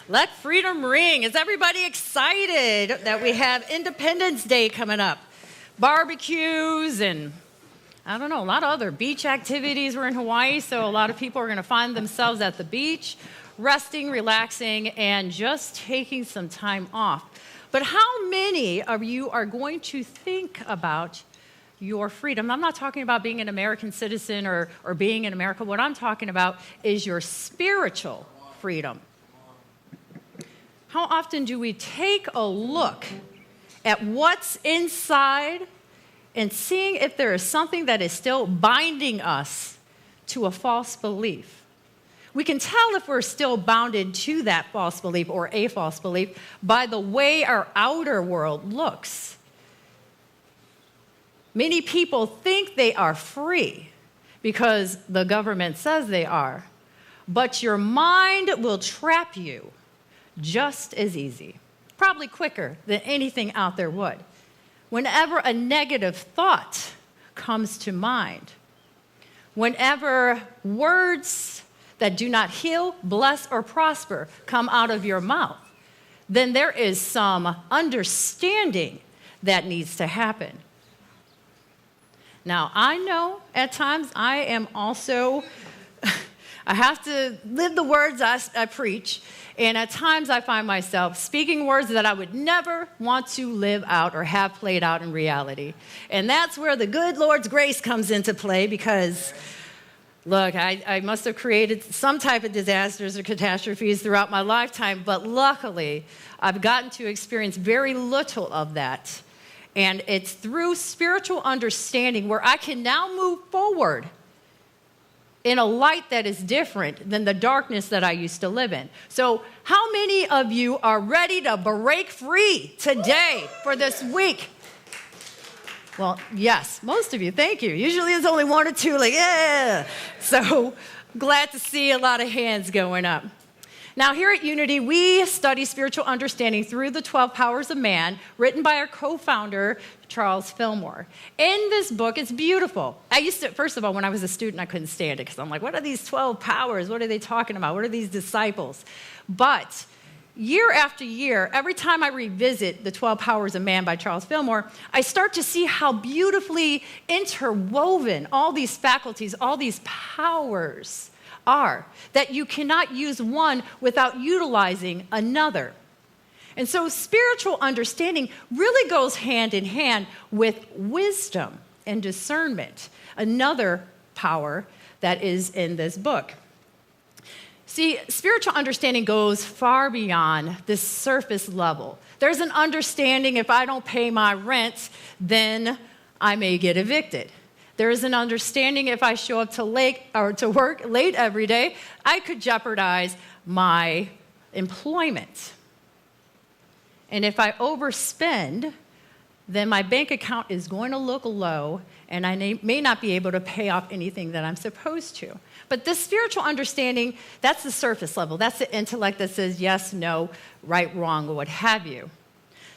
Let freedom ring. Is everybody excited that we have Independence Day coming up? Barbecues and, I don't know, a lot of other beach activities. We're in Hawaii, so a lot of people are going to find themselves at the beach, resting, relaxing, and just taking some time off. But how many of you are going to think about your freedom? I'm not talking about being an American citizen or being in America. What I'm talking about is your spiritual freedom. How often do we take a look at what's inside and seeing if there is something that is still binding us to a false belief? We can tell if we're still bounded to that false belief or a false belief by the way our outer world looks. Many people think they are free because the government says they are, but your mind will trap you just as easy, probably quicker than anything out there would. Whenever a negative thought comes to mind, whenever words that do not heal, bless, or prosper come out of your mouth, then there is some understanding that needs to happen. Now, I know at times I am also, I have to live the words I preach, and at times I find myself speaking words that I would never want to live out or have played out in reality. And that's where the good Lord's grace comes into play because, look, I must have created some type of disasters or catastrophes throughout my lifetime, but luckily I've gotten to experience very little of that. And it's through spiritual understanding where I can now move forward in a light that is different than the darkness that I used to live in. So how many of you are ready to break free today for this week? Well, yes, most of you, thank you. Usually it's only one or two, like, yeah. So glad to see a lot of hands going up. Now, here at Unity, we study spiritual understanding through the 12 Powers of Man, written by our co-founder, Charles Fillmore. In this book, it's beautiful. First of all, when I was a student, I couldn't stand it because I'm like, what are these 12 powers? What are they talking about? What are these disciples? But year after year, every time I revisit the 12 Powers of Man by Charles Fillmore, I start to see how beautifully interwoven all these faculties, all these powers are, that you cannot use one without utilizing another. And so spiritual understanding really goes hand in hand with wisdom and discernment, another power that is in this book. See, spiritual understanding goes far beyond this surface level. There's an understanding if I don't pay my rent, then I may get evicted. There is an understanding if I show up to work late every day, I could jeopardize my employment. And if I overspend, then my bank account is going to look low, and I may not be able to pay off anything that I'm supposed to. But this spiritual understanding, that's the surface level. That's the intellect that says yes, no, right, wrong, or what have you.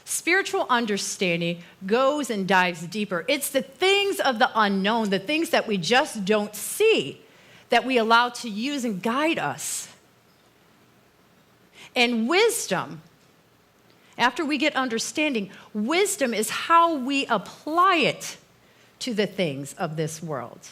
Spiritual understanding goes and dives deeper. It's the things of the unknown, the things that we just don't see, that we allow to use and guide us. And wisdom, after we get understanding, wisdom is how we apply it to the things of this world.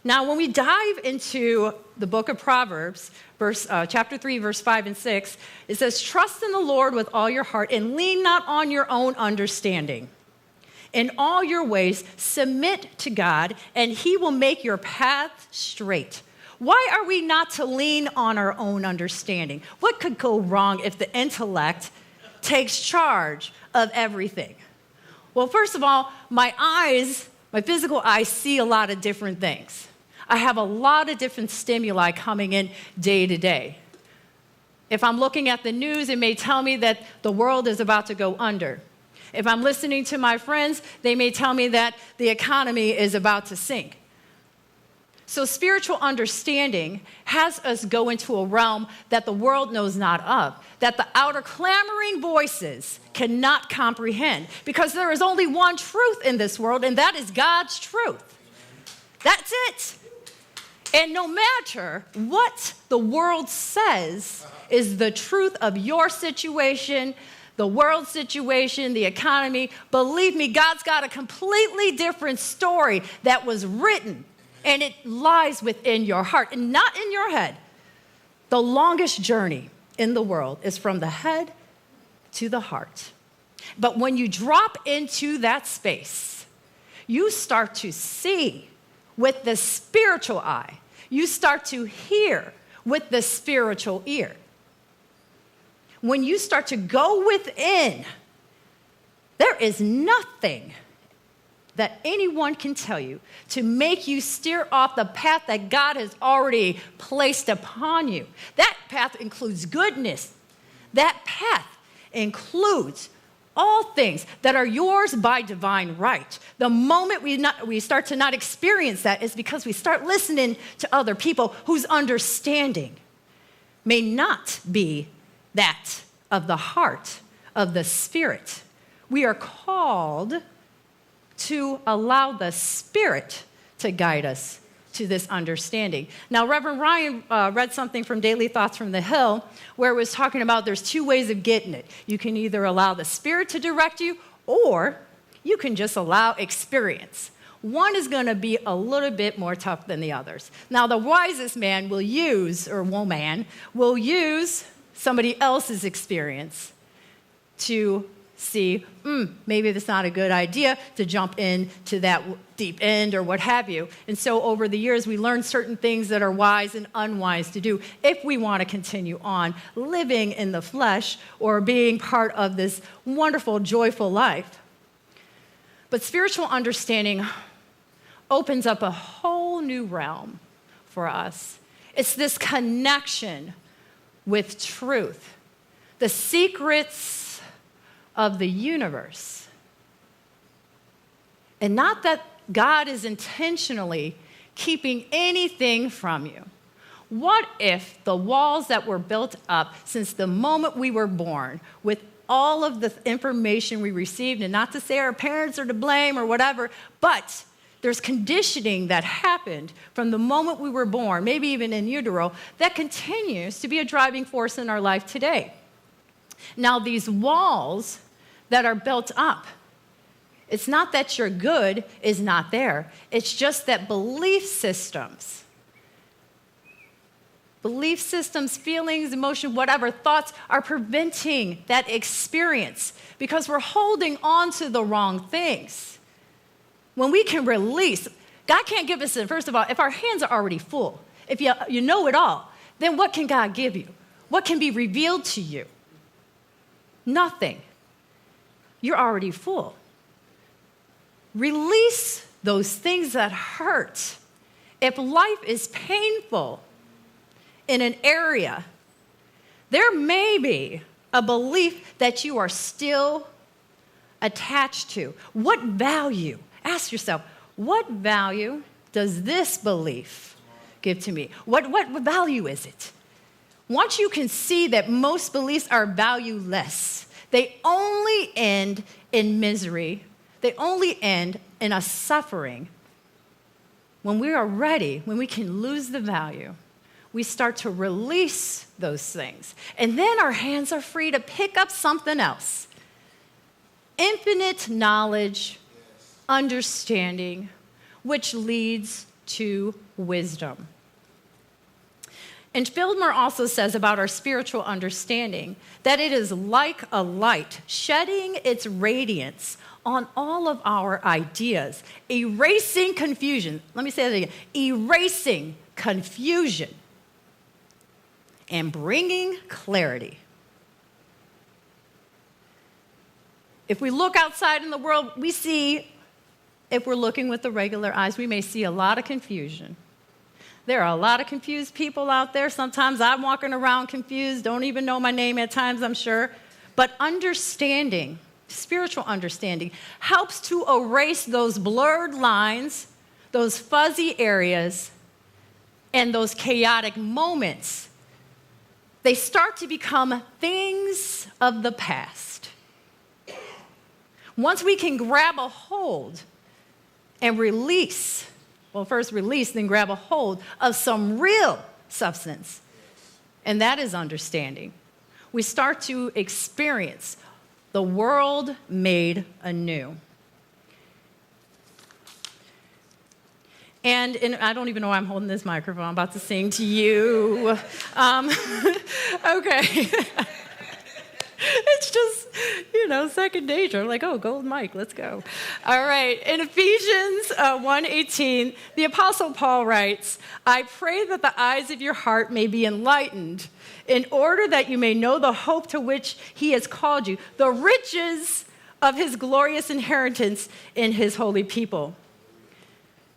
Now, when we dive into the book of Proverbs, chapter 3, verse 5 and 6, it says, trust in the Lord with all your heart and lean not on your own understanding. In all your ways, submit to God, and he will make your path straight. Why are we not to lean on our own understanding? What could go wrong if the intellect takes charge of everything? Well, first of all, my physical eyes see a lot of different things. I have a lot of different stimuli coming in day to day. If I'm looking at the news, it may tell me that the world is about to go under. If I'm listening to my friends, they may tell me that the economy is about to sink. So spiritual understanding has us go into a realm that the world knows not of, that the outer clamoring voices cannot comprehend, because there is only one truth in this world, and that is God's truth. That's it. And no matter what the world says is the truth of your situation, the world situation, the economy, believe me, God's got a completely different story that was written, and it lies within your heart and not in your head. The longest journey in the world is from the head to the heart. But when you drop into that space, you start to see with the spiritual eye. You start to hear with the spiritual ear. When you start to go within, there is nothing that anyone can tell you to make you steer off the path that God has already placed upon you. That path includes goodness. That path includes all things that are yours by divine right. The moment we start to not experience that is because we start listening to other people whose understanding may not be that of the heart of the Spirit. We are called to allow the Spirit to guide us to this understanding. Now, Reverend Ryan read something from Daily Thoughts from the Hill where it was talking about there's two ways of getting it. You can either allow the Spirit to direct you, or you can just allow experience. One is going to be a little bit more tough than the others. Now, the wisest man will use, or woman, will use somebody else's experience to see, maybe that's not a good idea to jump into that deep end or what have you. And so over the years, we learn certain things that are wise and unwise to do if we want to continue on living in the flesh or being part of this wonderful, joyful life. But spiritual understanding opens up a whole new realm for us. It's this connection with truth, the secrets of the universe. And not that God is intentionally keeping anything from you. What if the walls that were built up since the moment we were born, with all of the information we received, and not to say our parents are to blame or whatever, but there's conditioning that happened from the moment we were born, maybe even in utero, that continues to be a driving force in our life today. Now, these walls that are built up, it's not that your good is not there. It's just that belief systems, feelings, emotion, whatever, thoughts are preventing that experience because we're holding on to the wrong things. When we can release, God can't give us, first of all, if our hands are already full, if you know it all, then what can God give you? What can be revealed to you? Nothing. You're already full. Release those things that hurt. If life is painful in an area, there may be a belief that you are still attached to. What value? Ask yourself, what value does this belief give to me? What value is it? Once you can see that most beliefs are valueless, they only end in misery. They only end in us suffering. When we are ready, when we can lose the value, we start to release those things. And then our hands are free to pick up something else. Infinite knowledge, understanding, which leads to wisdom. And Fillmore also says about our spiritual understanding that it is like a light shedding its radiance on all of our ideas, erasing confusion. Let me say that again. Erasing confusion and bringing clarity. If we look outside in the world, we see, if we're looking with the regular eyes, we may see a lot of confusion. There are a lot of confused people out there. Sometimes I'm walking around confused, don't even know my name at times, I'm sure. But understanding, spiritual understanding, helps to erase those blurred lines, those fuzzy areas, and those chaotic moments. They start to become things of the past. Once we can grab a hold and release Well, first release, then grab a hold of some real substance. And that is understanding. We start to experience the world made anew. And I don't even know why I'm holding this microphone. I'm about to sing to you. Okay. It's just, second nature. I'm like, oh, gold mic, let's go. All right. In Ephesians 1:18, the Apostle Paul writes, I pray that the eyes of your heart may be enlightened, in order that you may know the hope to which he has called you, the riches of his glorious inheritance in his holy people.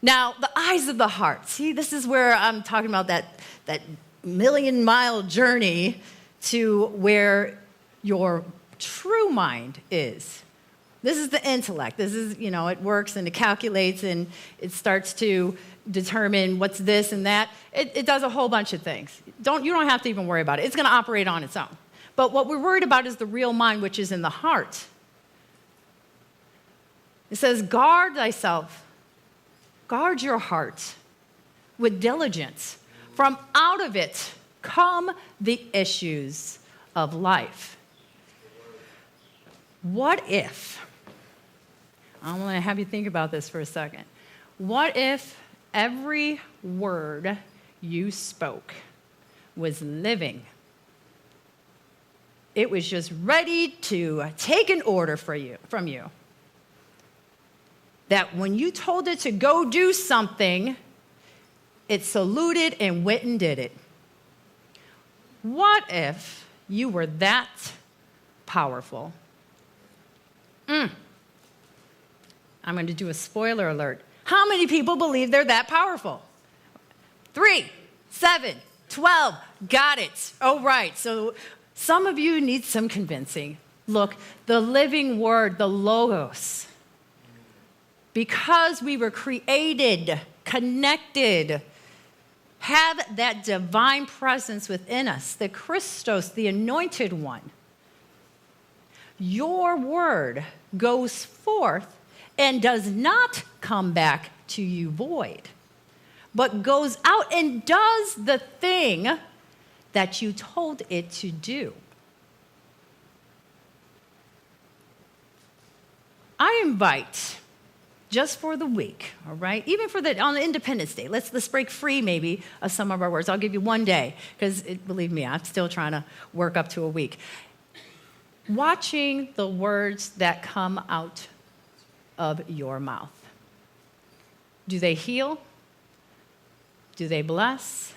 Now, the eyes of the heart. See, this is where I'm talking about that million-mile journey to where your true mind is. This is the intellect. This is, it works and it calculates and it starts to determine what's this and that. It does a whole bunch of things. You don't have to even worry about it. It's going to operate on its own. But what we're worried about is the real mind, which is in the heart. It says, guard thyself. Guard your heart with diligence. From out of it come the issues of life. What if, I want to have you think about this for a second. What if every word you spoke was living? It was just ready to take an order from you. That when you told it to go do something, it saluted and went and did it. What if you were that powerful? I'm going to do a spoiler alert. How many people believe they're that powerful? 3, 7, 12. Got it. Oh, right. So some of you need some convincing. Look, the living word, the logos, because we were created, connected, have that divine presence within us, the Christos, the anointed one. Your word goes forth and does not come back to you void, but goes out and does the thing that you told it to do. I invite, just for the week, all right? Even on the Independence Day, let's break free maybe of some of our words. I'll give you one day, because believe me, I'm still trying to work up to a week. Watching the words that come out of your mouth. Do they heal? Do they bless?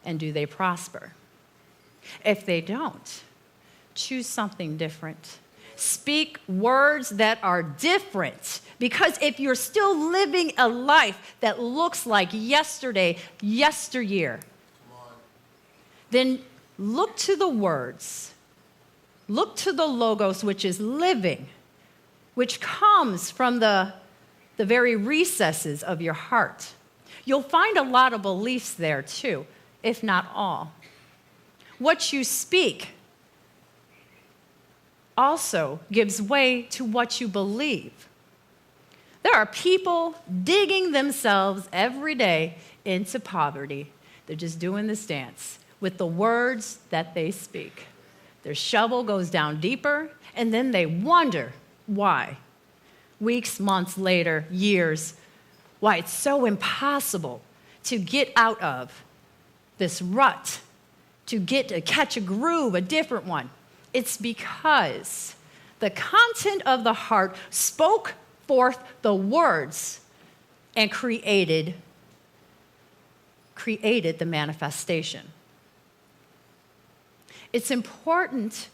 And do they prosper? If they don't, choose something different. Speak words that are different. Because if you're still living a life that looks like yesterday, yesteryear, then look to the words. Look to the logos, which is living, which comes from the very recesses of your heart. You'll find a lot of beliefs there too, if not all. What you speak also gives way to what you believe. There are people digging themselves every day into poverty. They're just doing this dance with the words that they speak. Their shovel goes down deeper, and then they wonder why. Weeks, months later, years, why it's so impossible to get out of this rut, to catch a groove, a different one. It's because the content of the heart spoke forth the words and created the manifestation. It's important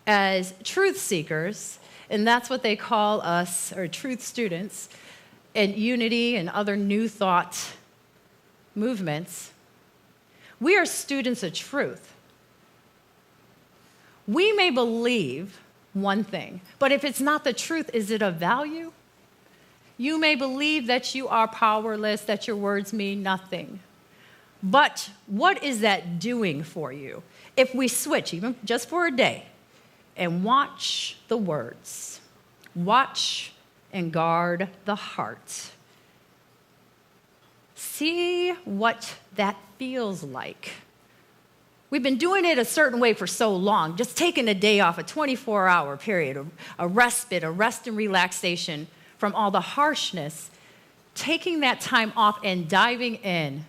as truth seekers, and that's what they call us, or truth students, and unity and other new thought movements. We are students of truth. We may believe one thing, but if it's not the truth, is it of value? You may believe that you are powerless, that your words mean nothing. But what is that doing for you? If we switch, even just for a day, and watch the words, watch and guard the heart, See what that feels like. We've been doing it a certain way for so long, just taking a day off, a 24-hour period, a respite, a rest and relaxation from all the harshness, taking that time off and diving in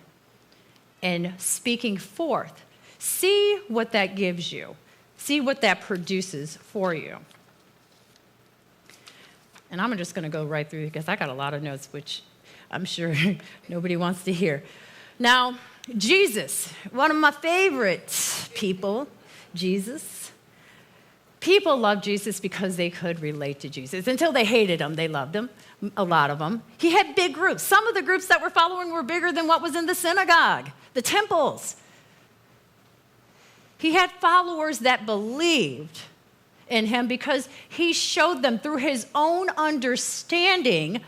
and speaking forth. See what that gives you. See what that produces for you. And I'm just going to go right through because I got a lot of notes, which I'm sure nobody wants to hear. Now, Jesus, one of my favorite people, Jesus. People loved Jesus because they could relate to Jesus. Until they hated him, they loved him, a lot of them. He had big groups. Some of the groups that were following were bigger than what was in the synagogue, the temples. He had followers that believed in him because he showed them through his own understanding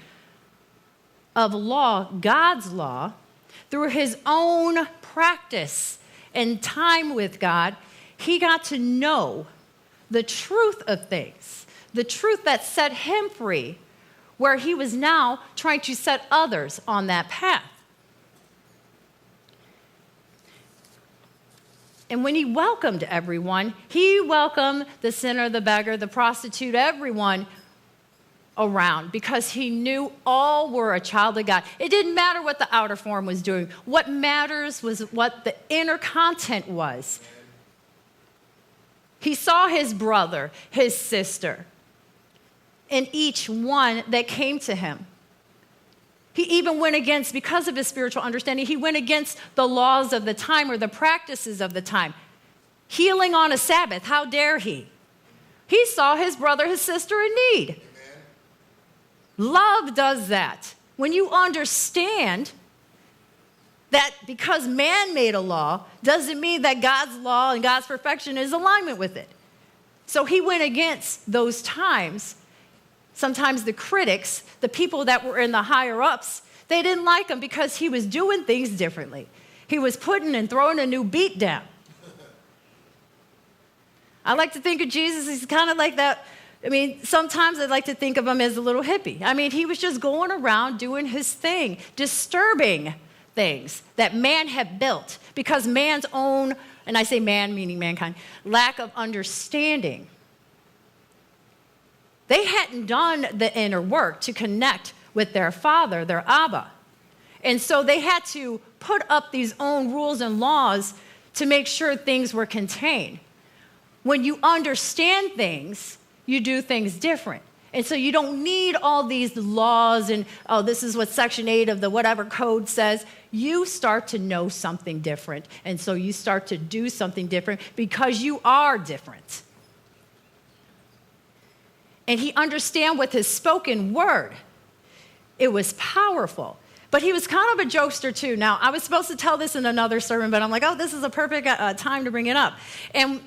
of law, God's law, through his own practice and time with God, he got to know the truth of things, the truth that set him free, where he was now trying to set others on that path. And when he welcomed everyone, he welcomed the sinner, the beggar, the prostitute, everyone around, because he knew all were a child of God. It didn't matter what the outer form was doing. What matters was what the inner content was. He saw his brother, his sister, in each one that came to him. He even went against, because of his spiritual understanding, he went against the laws of the time or the practices of the time. Healing on a Sabbath, how dare he? He saw his brother, his sister in need. Love does that. When you understand that because man made a law, doesn't mean that God's law and God's perfection is alignment with it. So he went against those times. Sometimes the critics, the people that were in the higher ups, they didn't like him because he was doing things differently. He was putting and throwing a new beat down. I like to think of Jesus, he's kind of like that. I mean, sometimes I like to think of him as a little hippie. I mean, he was just going around doing his thing, disturbing things that man had built because man's own, and I say man meaning mankind, lack of understanding. They hadn't done the inner work to connect with their father, their Abba. And so they had to put up these own rules and laws to make sure things were contained. When you understand things, you do things different. And so you don't need all these laws and, oh, this is what Section 8 of the whatever code says. You start to know something different. And so you start to do something different because you are different. And he understand with his spoken word. It was powerful. But he was kind of a jokester too. Now, I was supposed to tell this in another sermon, but I'm like, oh, this is a perfect time to bring it up. And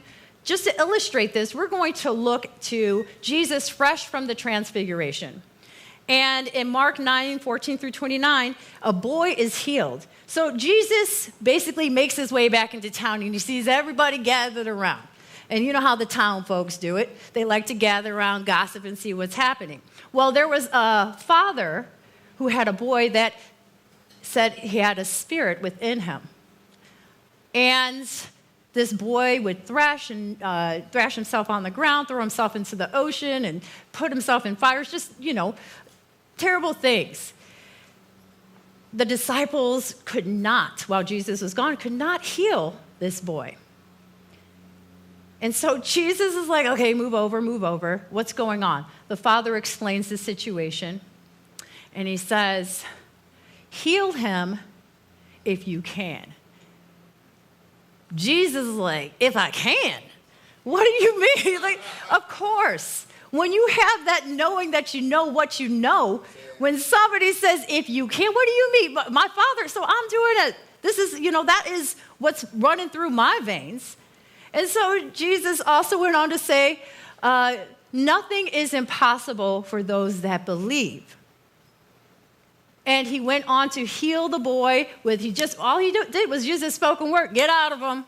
just to illustrate this, we're going to look to Jesus fresh from the transfiguration. And in Mark 9:14 through 29, a boy is healed. So Jesus basically makes his way back into town and he sees everybody gathered around. And you know how the town folks do it. They like to gather around, gossip, and see what's happening. Well, there was a father who had a boy that said he had a spirit within him. And this boy would thrash himself on the ground, throw himself into the ocean, and put himself in fires, just, terrible things. The disciples could not, while Jesus was gone, could not heal this boy. And so Jesus is like, okay, move over. What's going on? The father explains the situation, and he says, heal him if you can. Jesus is like, if I can? What do you mean? Like, of course. When you have that knowing that you know what you know, when somebody says, if you can, what do you mean? My father, so I'm doing it. This is, that is what's running through my veins. And so Jesus also went on to say, nothing is impossible for those that believe. And he went on to heal the boy all he did was use his spoken word. Get out of him.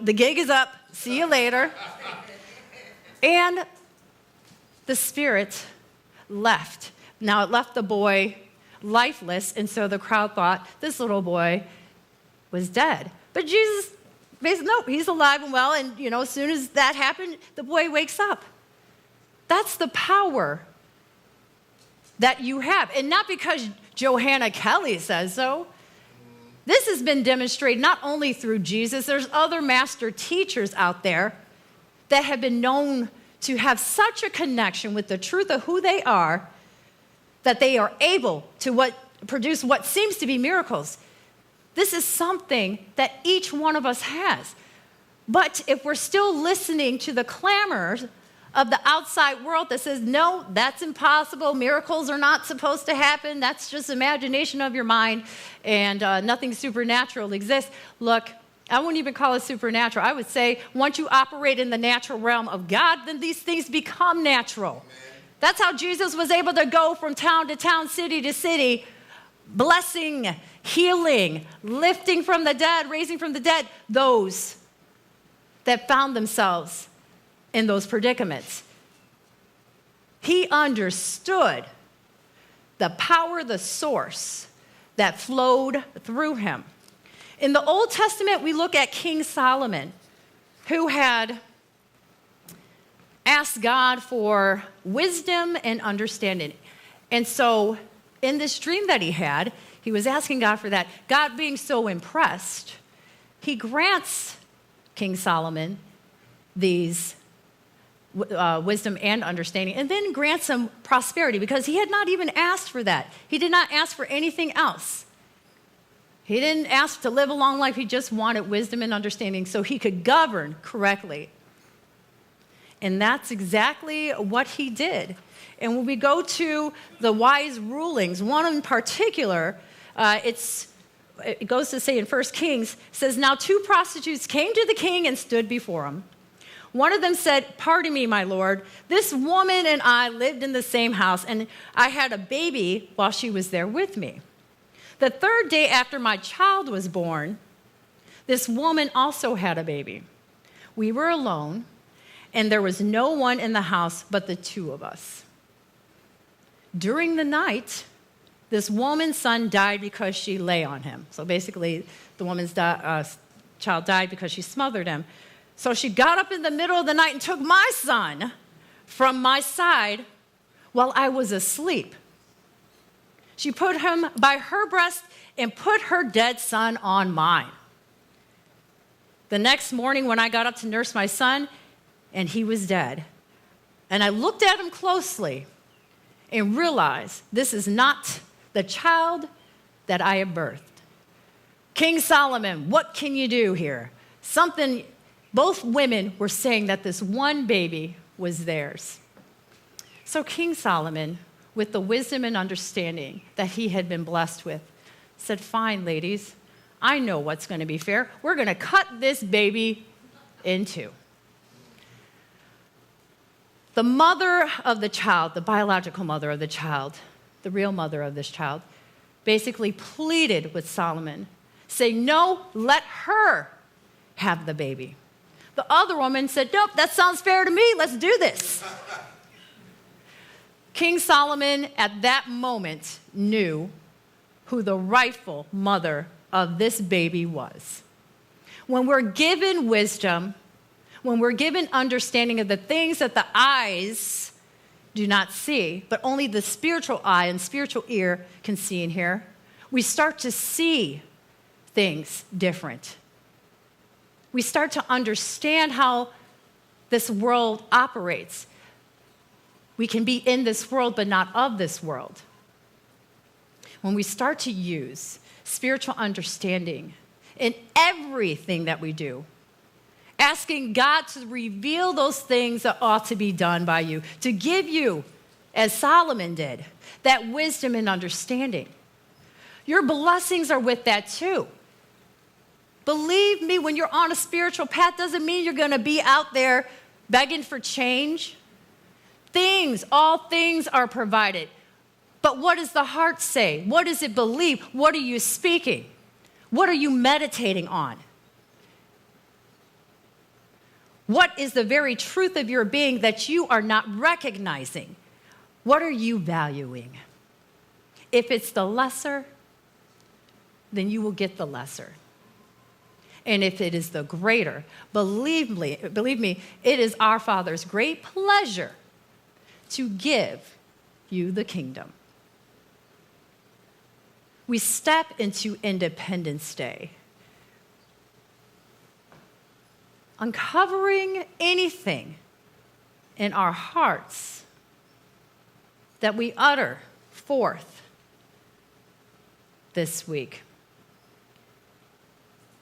The gig is up. See you later. And the spirit left. Now it left the boy lifeless, and so the crowd thought this little boy was dead. But Jesus, no, he's alive and well, and as soon as that happened, the boy wakes up. That's the power that you have. And not because Johanna Kelly says so. This has been demonstrated not only through Jesus, there's other master teachers out there that have been known to have such a connection with the truth of who they are that they are able to produce what seems to be miracles. This is something that each one of us has. But if we're still listening to the clamors of the outside world that says, no, that's impossible, miracles are not supposed to happen, that's just imagination of your mind, and nothing supernatural exists. Look, I wouldn't even call it supernatural. I would say once you operate in the natural realm of God, then these things become natural. Amen. That's how Jesus was able to go from town to town, city to city, blessing, healing, lifting from the dead, raising from the dead, those that found themselves in those predicaments. He understood the power, the source that flowed through him. In the Old Testament, we look at King Solomon, who had asked God for wisdom and understanding. And so in this dream that he was asking God for that. God being so impressed, he grants King Solomon these wisdom and understanding, and then grants him prosperity because he had not even asked for that. He did not ask for anything else. He didn't ask to live a long life. He just wanted wisdom and understanding so he could govern correctly. And that's exactly what he did. And when we go to the wise rulings, one in particular, it goes to say in 1 Kings, says, now 2 prostitutes came to the king and stood before him. One of them said, pardon me, my lord, this woman and I lived in the same house, and I had a baby while she was there with me. The 3rd day after my child was born, this woman also had a baby. We were alone, and there was no one in the house but the 2 of us. During the night, this woman's son died because she lay on him. So basically, the woman's child died because she smothered him. So she got up in the middle of the night and took my son from my side while I was asleep. She put him by her breast and put her dead son on mine. The next morning when I got up to nurse my son, and he was dead, and I looked at him closely and realized this is not the child that I have birthed. King Solomon, what can you do here? Both women were saying that this one baby was theirs. So King Solomon, with the wisdom and understanding that he had been blessed with, said, fine, ladies, I know what's going to be fair. We're going to cut this baby in 2. The mother of the child, the biological mother of the child, the real mother of this child, basically pleaded with Solomon, saying, no, let her have the baby. The other woman said, nope, that sounds fair to me. Let's do this. King Solomon at that moment knew who the rightful mother of this baby was. When we're given wisdom, when we're given understanding of the things that the eyes do not see, but only the spiritual eye and spiritual ear can see and hear, we start to see things different. We start to understand how this world operates. We can be in this world, but not of this world. When we start to use spiritual understanding in everything that we do, asking God to reveal those things that ought to be done by you, to give you, as Solomon did, that wisdom and understanding. Your blessings are with that too. Believe me, when you're on a spiritual path, doesn't mean you're going to be out there begging for change. All things are provided. But what does the heart say? What does it believe? What are you speaking? What are you meditating on? What is the very truth of your being that you are not recognizing? What are you valuing? If it's the lesser, then you will get the lesser. And if it is the greater, believe me, it is our Father's great pleasure to give you the kingdom. We step into Independence Day, uncovering anything in our hearts that we utter forth this week.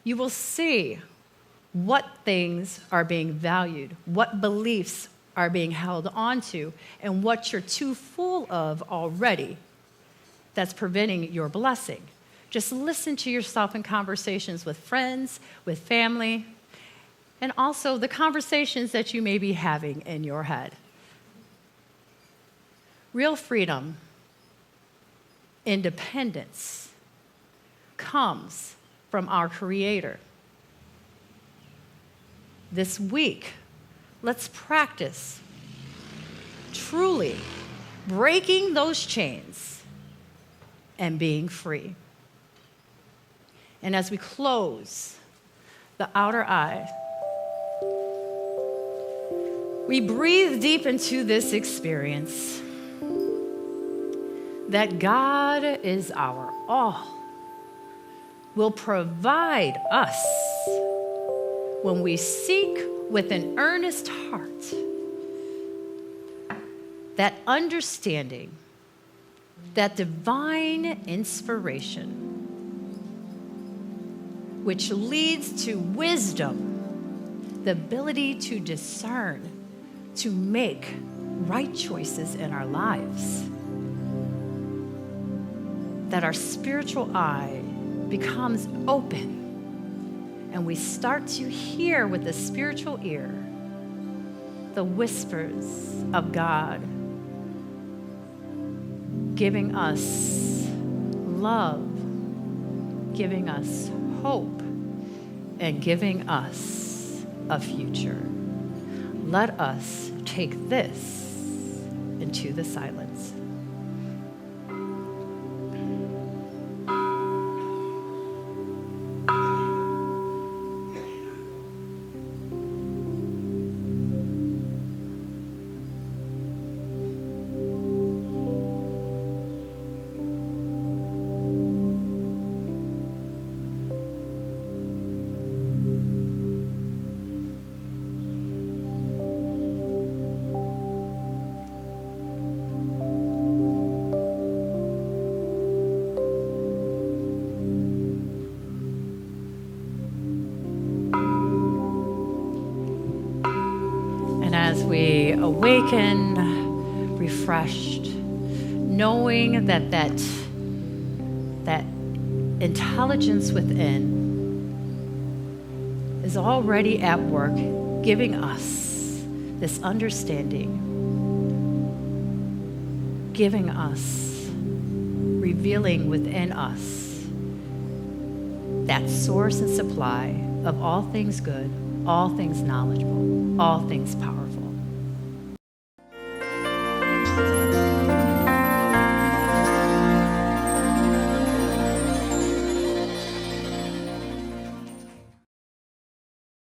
You will see what things are being valued, what beliefs are being held onto, and what you're too full of already that's preventing your blessing. Just listen to yourself in conversations with friends, with family, and also the conversations that you may be having in your head. Real freedom, independence, comes from our Creator. This week, let's practice truly breaking those chains and being free. And as we close the outer eye, we breathe deep into this experience that God is our all, will provide us when we seek with an earnest heart that understanding, that divine inspiration, which leads to wisdom, the ability to discern, to make right choices in our lives, that our spiritual eye becomes open and we start to hear with the spiritual ear the whispers of God, giving us love, giving us hope, and giving us a future. Let us take this into the silence. As we awaken, refreshed, knowing that intelligence within is already at work, giving us this understanding, giving us, revealing within us that source and supply of all things good, all things knowledgeable, all things powerful.